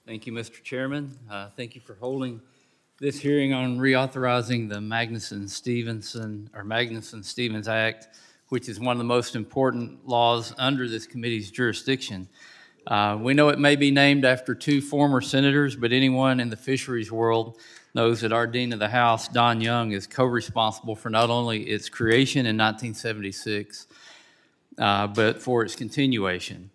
Thank you, Mr. Chairman. Thank you for holding this hearing on reauthorizing the Magnuson-Stevens Act, which is one of the most important laws under this committee's jurisdiction. We know it may be named after two former senators, but anyone in the fisheries world knows that our Dean of the House, Don Young, is co-responsible for not only its creation in 1976, but for its continuation.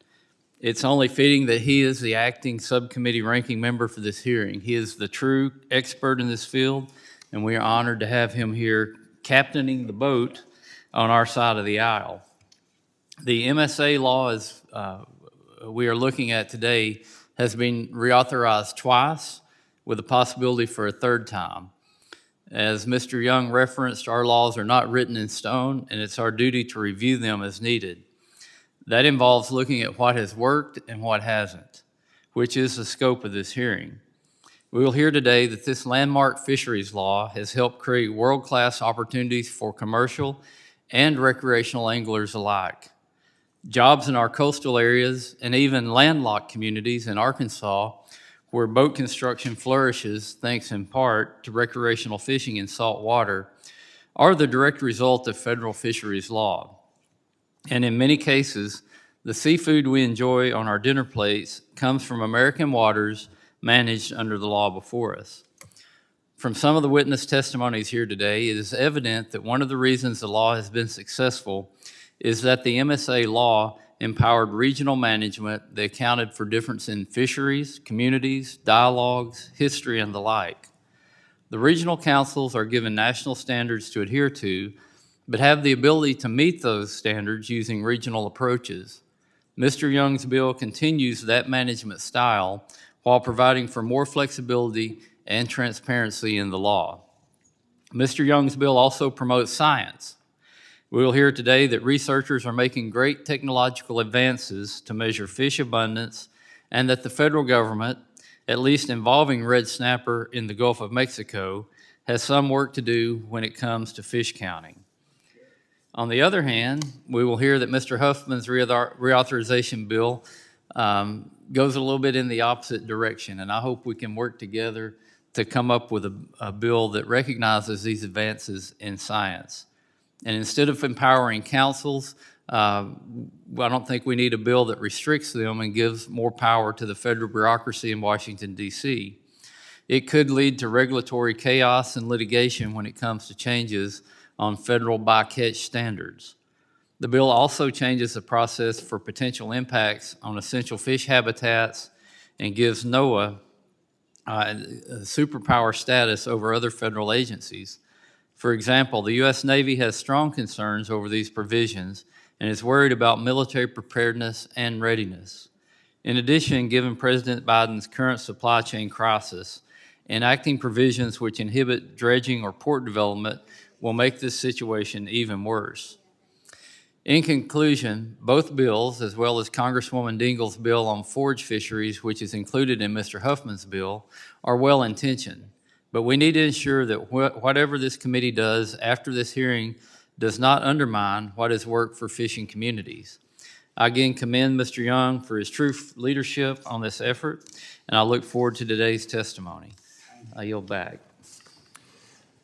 It's only fitting that he is the acting subcommittee ranking member for this hearing. He is the true expert in this field, and we are honored to have him here captaining the boat on our side of the aisle. The MSA law we are looking at today has been reauthorized twice with the possibility for a third time. As Mr. Young referenced, our laws are not written in stone, and it's our duty to review them as needed. That involves looking at what has worked and what hasn't, which is the scope of this hearing. We will hear today that this landmark fisheries law has helped create world-class opportunities for commercial and recreational anglers alike. Jobs in our coastal areas and even landlocked communities in Arkansas, where boat construction flourishes thanks in part to recreational fishing in salt water, are the direct result of federal fisheries law. And in many cases, the seafood we enjoy on our dinner plates comes from American waters managed under the law before us. From some of the witness testimonies here today, it is evident that one of the reasons the law has been successful is that the MSA law empowered regional management that accounted for difference in fisheries, communities, dialogues, history, and the like. The regional councils are given national standards to adhere to, but have the ability to meet those standards using regional approaches. Mr. Young's bill continues that management style while providing for more flexibility and transparency in the law. Mr. Young's bill also promotes science. We will hear today that researchers are making great technological advances to measure fish abundance, and that the federal government, at least involving red snapper in the Gulf of Mexico, has some work to do when it comes to fish counting. On the other hand, we will hear that Mr. Huffman's reauthorization bill goes a little bit in the opposite direction, and I hope we can work together to come up with a bill that recognizes these advances in science. And instead of empowering councils, I don't think we need a bill that restricts them and gives more power to the federal bureaucracy in Washington, D.C. It could lead to regulatory chaos and litigation when it comes to changes on federal bycatch standards. The bill also changes the process for potential impacts on essential fish habitats and gives NOAA superpower status over other federal agencies. For example, the U.S. Navy has strong concerns over these provisions and is worried about military preparedness and readiness. In addition, given President Biden's current supply chain crisis, enacting provisions which inhibit dredging or port development will make this situation even worse. In conclusion, both bills, as well as Congresswoman Dingell's bill on forage fisheries, which is included in Mr. Huffman's bill, are well-intentioned. But we need to ensure that whatever this committee does after this hearing does not undermine what has worked for fishing communities. I again commend Mr. Young for his true leadership on this effort, and I look forward to today's testimony. I yield back.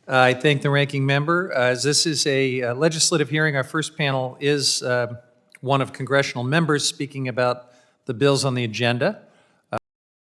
I thank the ranking member. As this is a legislative hearing, our first panel is one of congressional members speaking about the bills on the agenda.